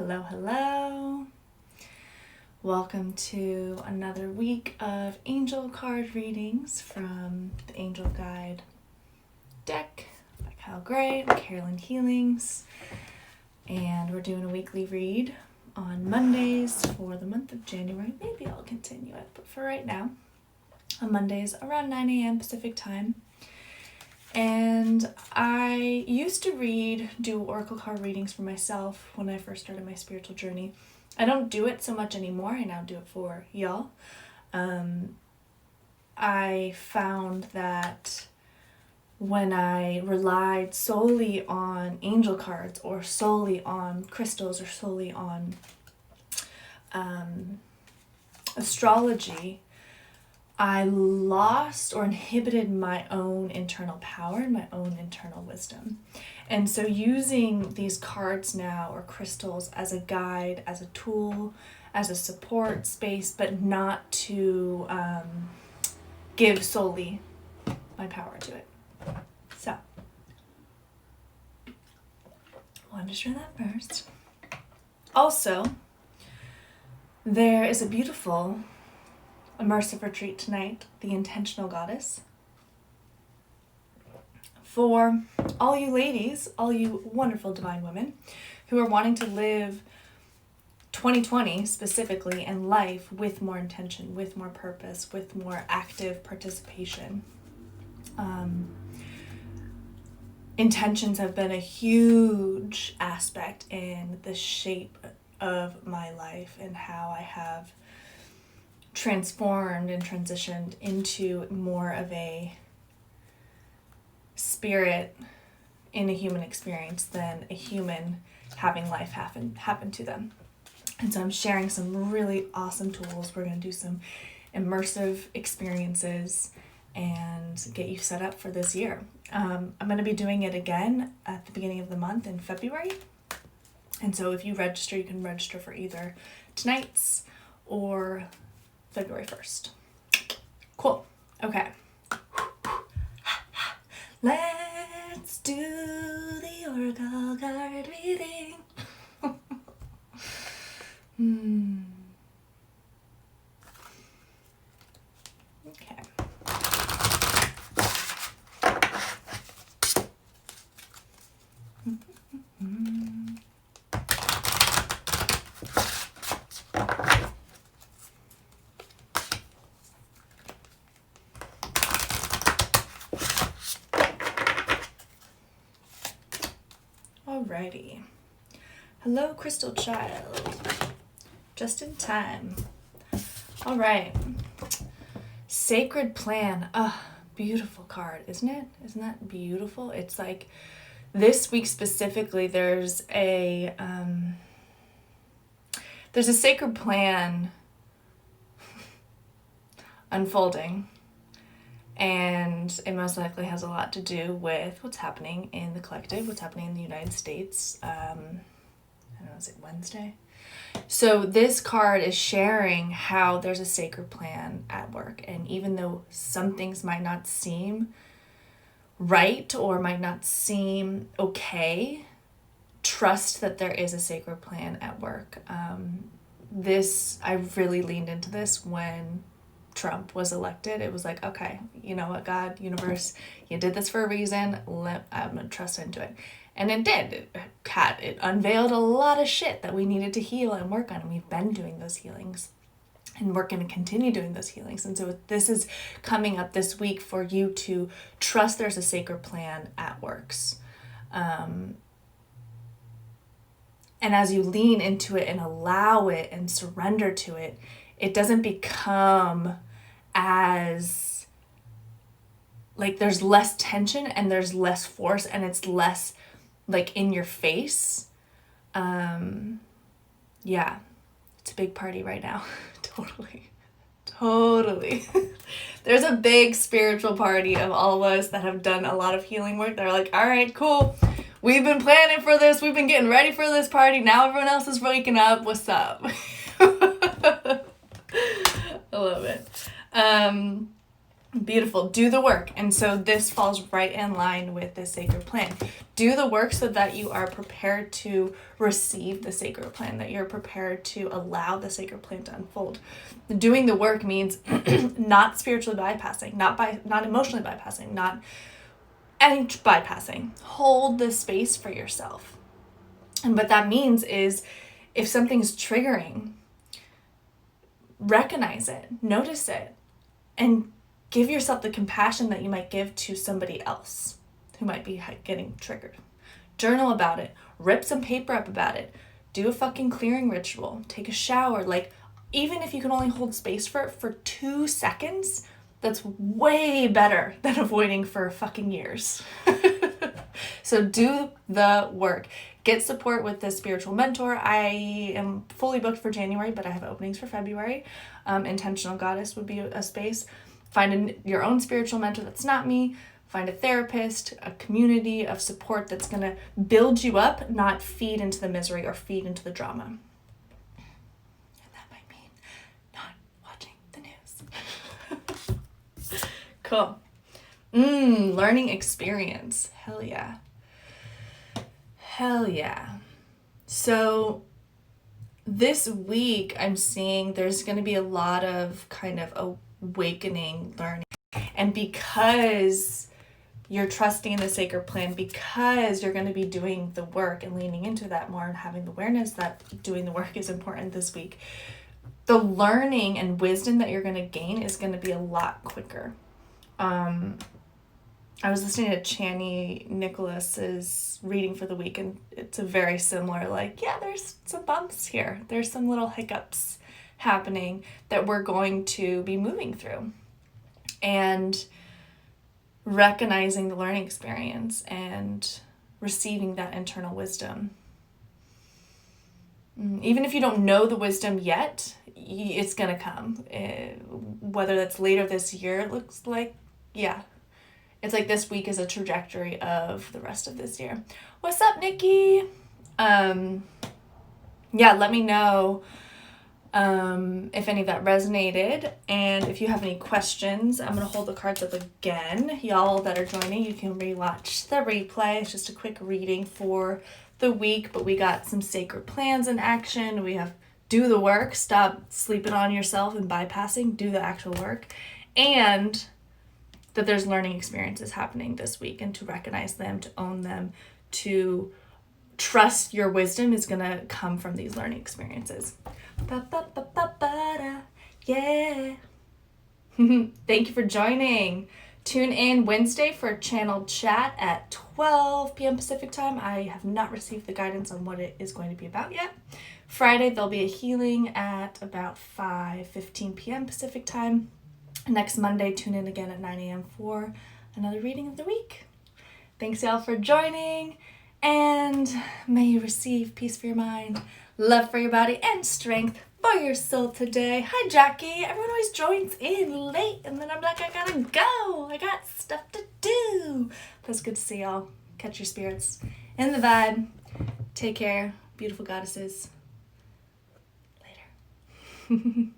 Hello, hello. Welcome to another week of angel card readings from the Angel Guide deck by Kyle Gray, Carolyn Healings. And we're doing a weekly read on Mondays for the month of January. Maybe I'll continue it, but for right now, on Mondays around 9 a.m. Pacific time. And I used to do oracle card readings for myself when I first started my spiritual journey. I don't do it so much anymore. I now do it for y'all. I found that when I relied solely on angel cards or solely on crystals or solely on astrology, I lost or inhibited my own internal power and my own internal wisdom. And so using these cards now or crystals as a guide, as a tool, as a support space, but not to give solely my power to it. So, we'll understand that first. Also, there is a beautiful immersive retreat tonight, The Intentional Goddess. For all you ladies, all you wonderful divine women who are wanting to live 2020 specifically and life with more intention, with more purpose, with more active participation. Intentions have been a huge aspect in the shape of my life and how I have transformed and transitioned into more of a spirit in a human experience than a human having life happen to them. And so I'm sharing some really awesome tools. We're going to do some immersive experiences and get you set up for this year. I'm going to be doing it again at the beginning of the month in February. And so if you register, you can register for either tonight's or February 1st. Cool. Okay. Let's do the oracle card reading. Okay. Alrighty. Hello, Crystal Child. Just in time. All right. Sacred Plan. Beautiful card, isn't it? Isn't that beautiful? It's like this week specifically, there's a sacred plan unfolding. And it most likely has a lot to do with what's happening in the collective, what's happening in the United States. I don't know, is it Wednesday? So this card is sharing how there's a sacred plan at work. And even though some things might not seem right or might not seem okay, trust that there is a sacred plan at work. I really leaned into this when Trump was elected. It was like, okay, you know what, God, universe, you did this for a reason. I'm gonna trust into it. And it did. It unveiled a lot of shit that we needed to heal and work on. And we've been doing those healings. And we're going to continue doing those healings. And so this is coming up this week for you to trust there's a sacred plan at works. And as you lean into it and allow it and surrender to it, it doesn't become as, like, there's less tension and there's less force and it's less, like, in your face. Yeah, it's a big party right now. Totally. There's a big spiritual party of all of us that have done a lot of healing work. They're like, all right, cool. We've been planning for this. We've been getting ready for this party. Now everyone else is waking up. What's up? I love it. Beautiful. Do the work. And so this falls right in line with the sacred plan. Do the work so that you are prepared to receive the sacred plan, that you're prepared to allow the sacred plan to unfold. Doing the work means not spiritually bypassing, not emotionally bypassing, not any bypassing. Hold the space for yourself. And what that means is if something's triggering, recognize it, notice it, and give yourself the compassion that you might give to somebody else who might be getting triggered. Journal about it. Rip some paper up about it. Do a fucking clearing ritual. Take a shower. Like, even if you can only hold space for it for 2 seconds, that's way better than avoiding for fucking years. So do the work. Get support with the spiritual mentor. I am fully booked for January, but I have openings for February. Intentional Goddess would be a space. Find your own spiritual mentor that's not me. Find a therapist, a community of support that's going to build you up, not feed into the misery or feed into the drama. And that might mean not watching the news. Cool. Learning experience. Hell yeah. Hell yeah. So this week I'm seeing there's going to be a lot of kind of awakening learning. And because you're trusting in the sacred plan, because you're going to be doing the work and leaning into that more and having the awareness that doing the work is important this week, the learning and wisdom that you're going to gain is going to be a lot quicker. I was listening to Chani Nicholas's reading for the week, and it's a very similar, there's some bumps here. There's some little hiccups happening that we're going to be moving through. And recognizing the learning experience and receiving that internal wisdom. Even if you don't know the wisdom yet, it's going to come. Whether that's later this year, it looks like, yeah. It's like this week is a trajectory of the rest of this year. What's up, Nikki? Let me know if any of that resonated, and if you have any questions. I'm going to hold the cards up again. Y'all that are joining, you can rewatch the replay. It's just a quick reading for the week, but we got some sacred plans in action. We have do the work, stop sleeping on yourself and bypassing, do the actual work, and that there's learning experiences happening this week, and to recognize them, to own them, to trust your wisdom is going to come from these learning experiences. Yeah. Thank you for joining. Tune in Wednesday for channel chat at 12 p.m. Pacific time. I have not received the guidance on what it is going to be about yet. Friday, there'll be a healing at about 5:15 p.m. Pacific time. Next Monday, tune in again at 9 a.m. for another reading of the week. Thanks, y'all, for joining. And may you receive peace for your mind, love for your body, and strength for your soul today. Hi, Jackie. Everyone always joins in late, and then I'm like, I gotta go. I got stuff to do. That's good to see y'all. Catch your spirits in the vibe. Take care, beautiful goddesses. Later.